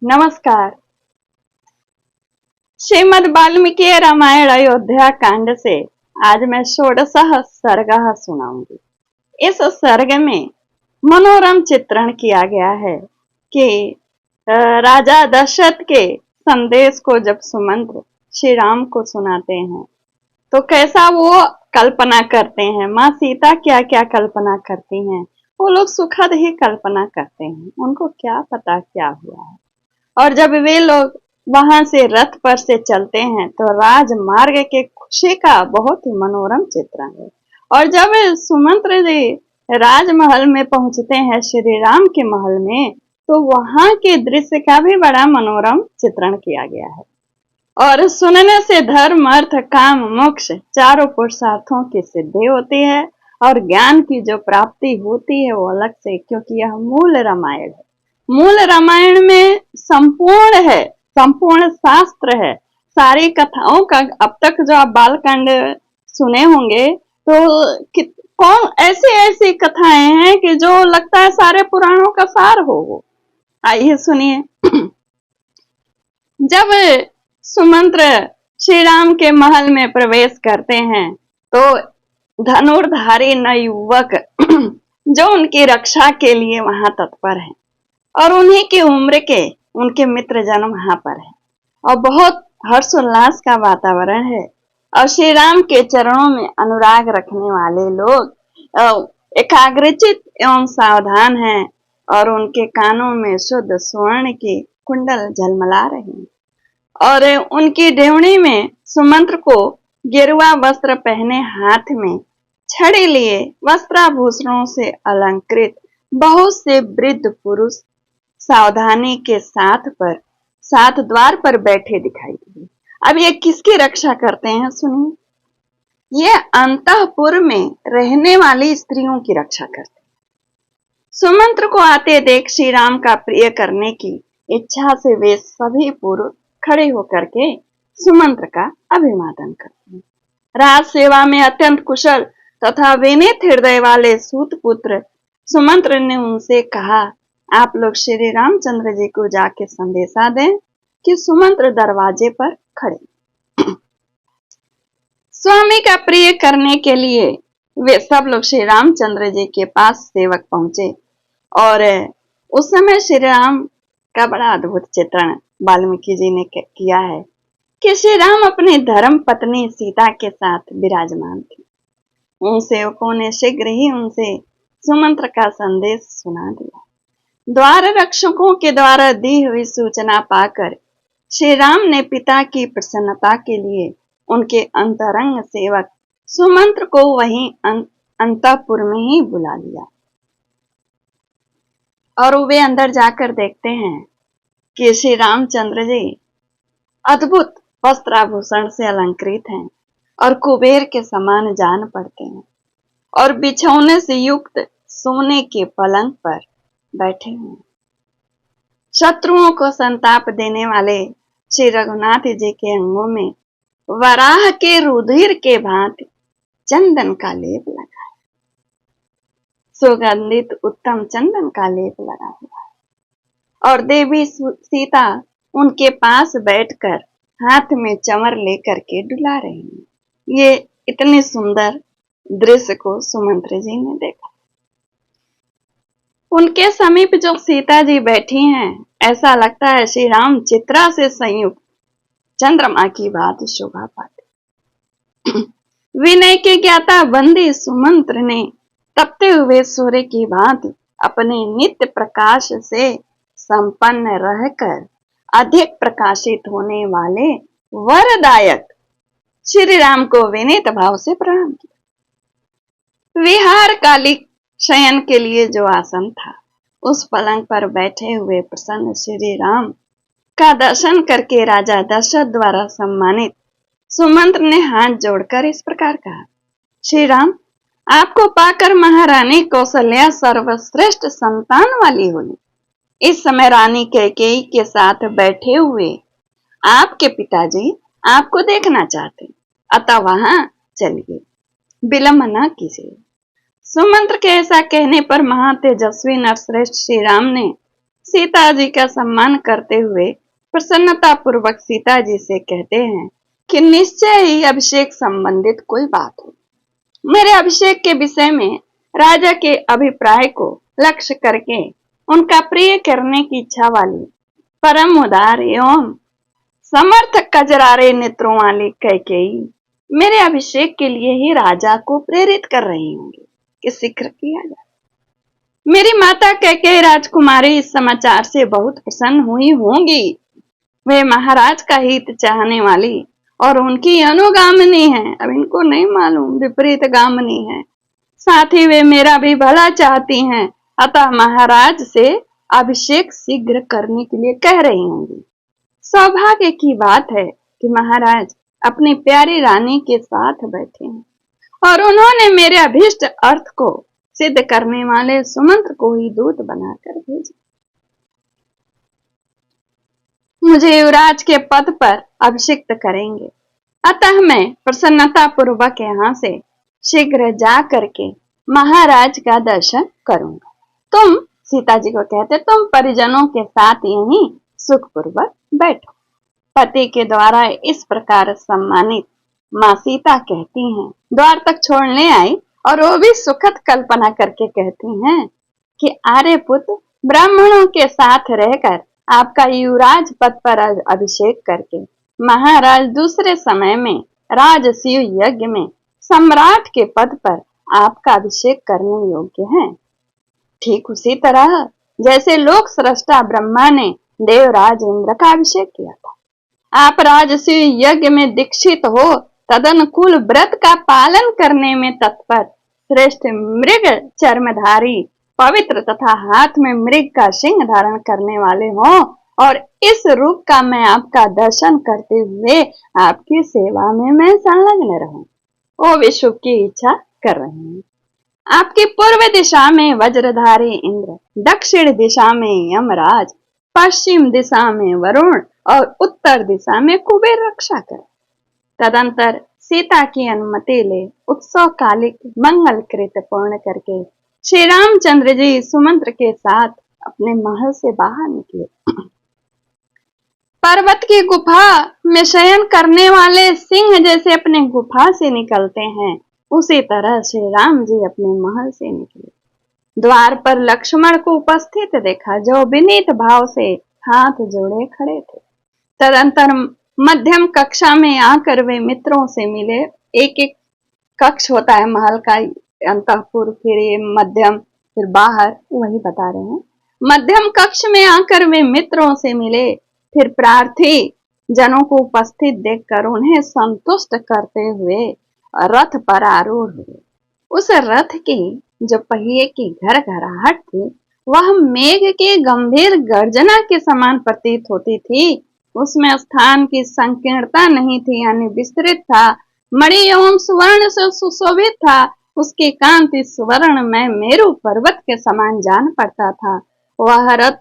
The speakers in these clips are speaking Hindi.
नमस्कार। श्रीमद् वाल्मीकि रामायण अयोध्या कांड से आज मैं षोडशः सर्गः सुनाऊंगी। इस सर्ग में मनोरम चित्रण किया गया है कि राजा दशरथ के संदेश को जब सुमंत्र श्री राम को सुनाते हैं तो कैसा वो कल्पना करते हैं, माँ सीता क्या क्या कल्पना करती हैं। वो लोग सुखद ही कल्पना करते हैं, उनको क्या पता क्या हुआ है। और जब वे लोग वहां से रथ पर से चलते हैं तो राजमार्ग के खुशी का बहुत ही मनोरम चित्रण है। और जब सुमंत्र जी राजमहल में पहुंचते हैं, श्री राम के महल में, तो वहां के दृश्य का भी बड़ा मनोरम चित्रण किया गया है। और सुनने से धर्म अर्थ काम मोक्ष चारों पुरुषार्थों की सिद्धि होती है और ज्ञान की जो प्राप्ति होती है वो अलग से, क्योंकि यह मूल रामायण है। मूल रामायण में संपूर्ण है, संपूर्ण शास्त्र है। सारी कथाओं का अब तक जो आप बालकांड सुने होंगे तो कौन ऐसी ऐसी कथाएं हैं कि जो लगता है सारे पुराणों का सार हो वो। आइए सुनिए। जब सुमंत्र श्री राम के महल में प्रवेश करते हैं तो धनुर्धारी नवयुवक जो उनकी रक्षा के लिए वहां तत्पर हैं और उन्हीं की उम्र के उनके मित्र जन वहां पर है और बहुत हर्षोल्लास का वातावरण है। और श्री राम के चरणों में अनुराग रखने वाले लोग एकाग्रचित एवं सावधान हैं और उनके कानों में शुद्ध स्वर्ण की कुंडल झलमला रही है। और उनकी डेवनी में सुमंत्र को गेरुआ वस्त्र पहने, हाथ में छड़ी लिए, वस्त्राभूषणों से अलंकृत बहुत से वृद्ध पुरुष सावधानी के साथ द्वार पर बैठे दिखाई दिए। अब ये किसकी रक्षा करते हैं सुनिए। ये अंतःपुर में रहने वाली स्त्रियों की रक्षा करते हैं। सुमंत्र को आते देख श्री राम का प्रिय करने की इच्छा से वे सभी पुरुष खड़े होकर के सुमंत्र का अभिवादन करते हैं। राज सेवा में अत्यंत कुशल तथा विनीत हृदय वाले सूत पुत्र सुमंत्र ने उनसे कहा, आप लोग श्री रामचंद्र जी को जाके संदेशा दें कि सुमंत्र दरवाजे पर खड़े। स्वामी का प्रिय करने के लिए वे सब लोग श्री रामचंद्र जी के पास सेवक पहुंचे। और उस समय श्री राम का बड़ा अद्भुत चित्रण वाल्मीकि जी ने किया है कि श्री राम अपनी धर्म पत्नी सीता के साथ विराजमान थे। उन सेवकों ने शीघ्र ही उनसे सुमंत्र का संदेश सुना दिया। द्वार रक्षकों के द्वारा दी हुई सूचना पाकर श्री राम ने पिता की प्रसन्नता के लिए उनके अंतरंग सेवक सुमंत्र को वहीं अंतःपुर में ही बुला लिया। और वे अंदर जाकर देखते हैं कि श्री रामचंद्र जी अद्भुत वस्त्राभूषण से अलंकृत हैं और कुबेर के समान जान पड़ते हैं और बिछौने से युक्त सोने के पलंग पर बैठे हैं। शत्रुओं को संताप देने वाले श्री रघुनाथ जी के अंगों में वराह के रुधिर के भांति चंदन का लेप लगा है, सुगंधित उत्तम चंदन का लेप लगा हुआ है। और देवी सीता उनके पास बैठकर हाथ में चंवर लेकर के डुला रही हैं। ये इतने सुंदर दृश्य को सुमंत्र जी ने देखा। उनके समीप जो सीता जी बैठी हैं, ऐसा लगता है श्री राम चित्रा से संयुक्त चंद्रमा की बात शोभा पाते। विनय के ज्ञाता बंदी सुमंत्र ने तपते हुए सूर्य की भांति अपने नित्य प्रकाश से संपन्न रहकर अधिक प्रकाशित होने वाले वरदायक श्री राम को विनीत भाव से प्रणाम किया। विहार कालिक शयन के लिए जो आसन था, उस पलंग पर बैठे हुए प्रसन्न श्री राम का दर्शन करके राजा दशरथ द्वारा सम्मानित सुमंत्र ने हाथ जोड़कर इस प्रकार कहा, श्री राम, आपको पाकर महारानी कौशल्या सर्वश्रेष्ठ संतान वाली हुई। इस समय रानी कैकेयी के साथ बैठे हुए आपके पिताजी आपको देखना चाहते, अतः वहां चलिए, विलंब न कीजिए। सुमंत्र के ऐसा कहने पर महातेजस्वी नरश्रेष्ठ श्री राम ने सीता जी का सम्मान करते हुए प्रसन्नता पूर्वक सीता जी से कहते हैं कि निश्चय ही अभिषेक संबंधित कोई बात हो। मेरे अभिषेक के विषय में राजा के अभिप्राय को लक्ष्य करके उनका प्रिय करने की इच्छा वाली परम उदार एवं समर्थ कजरारे नेत्रों वाली कैकेयी मेरे अभिषेक के लिए ही राजा को प्रेरित कर रही होंगी कि शीघ्र किया जाए। मेरी माता कैकेयी राजकुमारी इस समाचार से बहुत प्रसन्न हुई होंगी। वे महाराज का हित चाहने वाली और उनकी अनुगामिनी है। अब इनको नहीं मालूम विपरीत गामिनी है। साथ ही वे मेरा भी भला चाहती हैं, अतः महाराज से अभिषेक शीघ्र करने के लिए कह रही होंगी। सौभाग्य की बात है कि महाराज अपनी प्यारी रानी के साथ बैठे हैं और उन्होंने मेरे अभीष्ट अर्थ को सिद्ध करने वाले सुमंत्र को ही दूत बनाकर भेजा। मुझे युवराज के पद पर अभिषिक्त करेंगे, अतः मैं प्रसन्नता पूर्वक यहाँ से शीघ्र जा करके महाराज का दर्शन करूंगा। तुम सीता जी को कहते तुम परिजनों के साथ यहीं सुखपूर्वक बैठो। पति के द्वारा इस प्रकार सम्मानित माँ सीता कहती हैं, द्वार तक छोड़ने आई और वो भी सुखद कल्पना करके कहती हैं कि आर्य पुत्र ब्राह्मणों के साथ रहकर आपका युवराज पद पर अभिषेक करके महाराज दूसरे समय में राजसूय यज्ञ में सम्राट के पद पर आपका अभिषेक करने योग्य है। ठीक उसी तरह जैसे लोक सृष्टा ब्रह्मा ने देवराज इंद्र का अभिषेक किया था। आप राजसूय यज्ञ में दीक्षित हो, तदनुकूल व्रत का पालन करने में तत्पर, श्रेष्ठ मृग चर्मधारी, पवित्र तथा हाथ में मृग का सिंह धारण करने वाले हो और इस रूप का मैं आपका दर्शन करते हुए आपकी सेवा में मैं संलग्न रहूं, वो विश्व की इच्छा कर रहे हैं। आपकी पूर्व दिशा में वज्रधारी इंद्र, दक्षिण दिशा में यमराज, पश्चिम दिशा में वरुण और उत्तर दिशा में कुबेर रक्षा कर। तदंतर सीता की अनुमति ले उत्सव कालिक मंगल कृत पूर्ण करके श्री रामचंद्र जी सुमंत्र के साथ अपने महल से बाहर निकले। पर्वत की गुफा में शयन करने वाले सिंह जैसे अपने गुफा से निकलते हैं, उसी तरह श्री राम जी अपने महल से निकले। द्वार पर लक्ष्मण को उपस्थित देखा, जो विनीत भाव से हाथ जोड़े खड़े थे। तदंतर मध्यम कक्षा में आकर वे मित्रों से मिले। एक एक कक्ष होता है महल का, अंतःपुर, फिर ये मध्यम, फिर बाहर, वही बता रहे हैं। मध्यम कक्ष में आकर वे मित्रों से मिले, फिर प्रार्थी जनों को उपस्थित देखकर उन्हें संतुष्ट करते हुए रथ पर आरूढ़ हुए। उस रथ की जो पहिए की घर घराहट थी, वह मेघ के गंभीर गर्जना के समान प्रतीत होती थी। उसमें स्थान की संकीर्णता नहीं थी, यानी विस्तृत था। मणि एवं सुवर्ण से सुशोभित था। उसकी कांति सुवर्ण में मेरु पर्वत के समान जान पड़ता था। वह रथ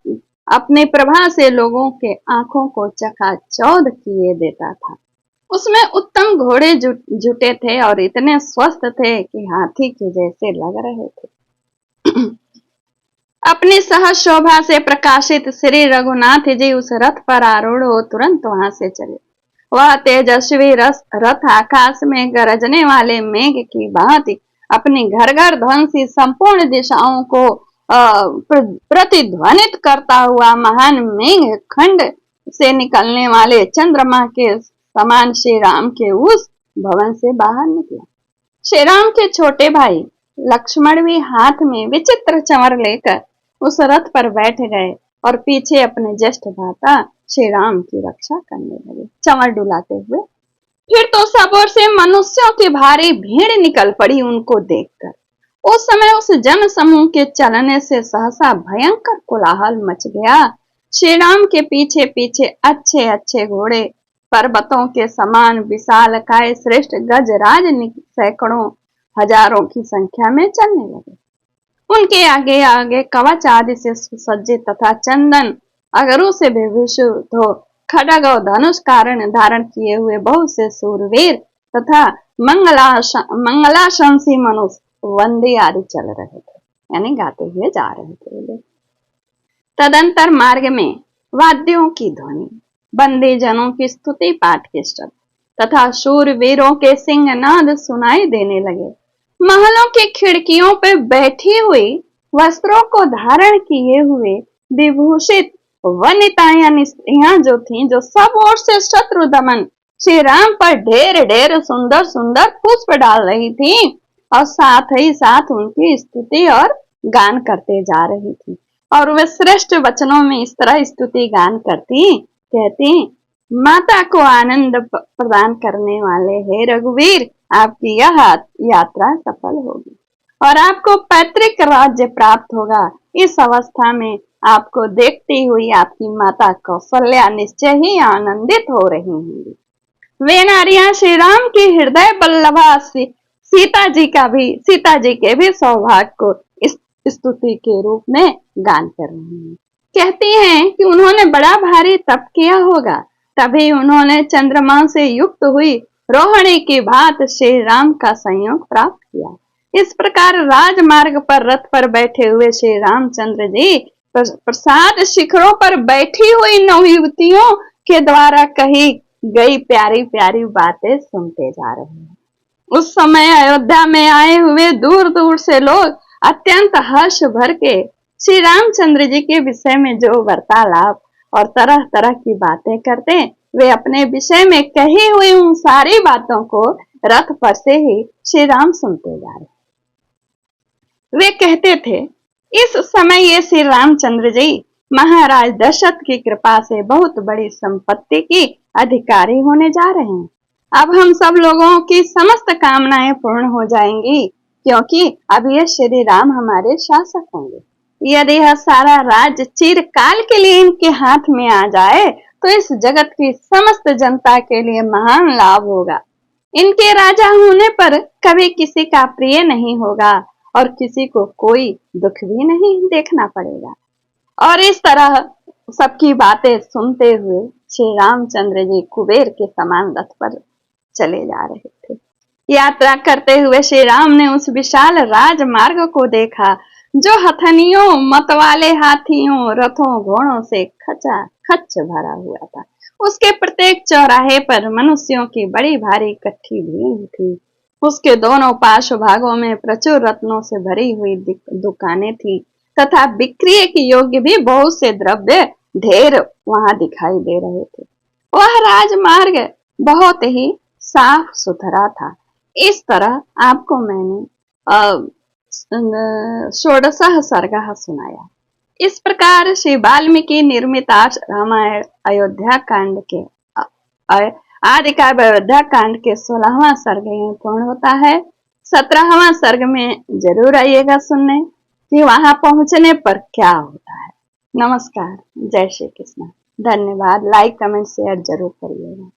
अपनी प्रभा से लोगों के आंखों को चकाचौंध किए देता था। उसमें उत्तम घोड़े जुटे थे और इतने स्वस्थ थे कि हाथी के जैसे लग रहे थे। अपनी सहज शोभा से प्रकाशित श्री रघुनाथ जी उस रथ पर आरूढ़ हो तुरंत वहां से चले। वह तेजस्वी रथ आकाश में गरजने वाले मेघ की भांति अपनी घर घर ध्वंसी संपूर्ण दिशाओं को प्रतिध्वनित करता हुआ महान मेघ खंड से निकलने वाले चंद्रमा के समान श्री राम के उस भवन से बाहर निकला। श्री राम के छोटे भाई लक्ष्मण भी हाथ में विचित्र चंवर लेकर उस रथ पर बैठ गए और पीछे अपने ज्येष्ठ भ्राता श्री राम की रक्षा करने लगे, चंवर डुलाते हुए। फिर तो सब ओर से मनुष्यों की भारी भीड़ निकल पड़ी उनको देखकर। उस समय उस जन समूह के चलने से सहसा भयंकर कोलाहल मच गया। श्री राम के पीछे पीछे अच्छे अच्छे घोड़े पर्वतों के समान विशाल काय श्रेष्ठ गजराज सैकड़ों हजारों की संख्या में चलने लगे। उनके आगे आगे कवच आदि से सुसज्जित तथा चंदन अगरों से विभूषित हो खड्ग और धनुष धारण किए हुए बहुत से सूरवीर तथा मंगलाशंसी मनुष्य वंदे आदि चल रहे थे, यानी गाते हुए जा रहे थे। तदंतर मार्ग में वाद्यों की ध्वनि, बंदी जनों की स्तुति पाठ के शब्द तथा शूरवीरों के सिंहनाद सुनाई देने लगे। महलों की खिड़कियों पर बैठी हुई, वस्त्रों को धारण किए हुए विभूषित वनिताएं स्त्रियां जो थीं, जो सब ओर से शत्रु दमन श्री राम पर ढेर ढेर सुंदर सुंदर पुष्प डाल रही थी और साथ ही साथ उनकी स्तुति और गान करते जा रही थी। और वे श्रेष्ठ वचनों में इस तरह स्तुति गान करती, कहती, माता को आनंद प्रदान करने वाले हे रघुवीर, आपकी यह यात्रा सफल होगी और आपको पैतृक राज्य प्राप्त होगा। इस अवस्था में आपको देखती हुई आपकी माता कौशल्या निश्चय ही आनंदित हो रही होंगी। वे नारियां श्री राम की हृदय बल्लभा सीता जी के भी सौभाग्य को इस स्तुति के रूप में गान कर रही हैं। कहती हैं कि उन्होंने बड़ा भारी तप किया होगा, तभी उन्होंने चंद्रमा से युक्त हुई रोहिणी की भांत श्री राम का संयोग प्राप्त किया। इस प्रकार राजमार्ग पर रथ पर बैठे हुए श्री रामचंद्र जी प्रसाद शिखरों पर बैठी हुई नवयुवतियों के द्वारा कही गई प्यारी प्यारी बातें सुनते जा रहे हैं। उस समय अयोध्या में आए हुए दूर दूर से लोग अत्यंत हर्ष भर के श्री रामचंद्र जी के विषय में जो वार्तालाप और तरह तरह की बातें करते, वे अपने विषय में कही हुई उन सारी बातों को रथ पर से ही श्री राम सुनते जा रहे। वे कहते थे, इस समय ये श्री रामचंद्र जी महाराज दशरथ की कृपा से बहुत बड़ी संपत्ति की अधिकारी होने जा रहे हैं। अब हम सब लोगों की समस्त कामनाएं पूर्ण हो जाएंगी, क्योंकि अब ये श्री राम हमारे शासक होंगे। यदि यह सारा राज्य चिरकाल के लिए इनके हाथ में आ जाए तो इस जगत की समस्त जनता के लिए महान लाभ होगा। इनके राजा होने पर कभी किसी का प्रिय नहीं होगा और किसी को कोई दुख भी नहीं देखना पड़ेगा। और इस तरह सबकी बातें सुनते हुए श्री रामचंद्र जी कुबेर के समान रथ पर चले जा रहे थे। यात्रा करते हुए श्री राम ने उस विशाल राजमार्ग को देखा, जो हथनियों, मतवाले हाथियों, रथों, घोड़ों से खचाखच भरा हुआ था। उसके प्रत्येक चौराहे पर मनुष्यों की बड़ी भारी इकट्ठी भीड़ थी। उसके दोनों पार्श्व भागों में प्रचुर रत्नों से भरी हुई दुकानें थी तथा बिक्री के योग्य भी बहुत से द्रव्य ढेर वहां दिखाई दे रहे थे। वह राजमार्ग बहुत ही साफ सुथरा था। इस तरह आपको मैंने 16 सर्ग सुनाया। इस प्रकार श्री वाल्मीकि निर्मित रामायण अयोध्या कांड के आदि काव्य अयोध्या कांड के 16वां सर्ग में पूर्ण होता है। 17वां सर्ग में जरूर आइएगा सुनने कि वहां पहुंचने पर क्या होता है। नमस्कार, जय श्री कृष्ण, धन्यवाद। लाइक कमेंट शेयर जरूर करिएगा।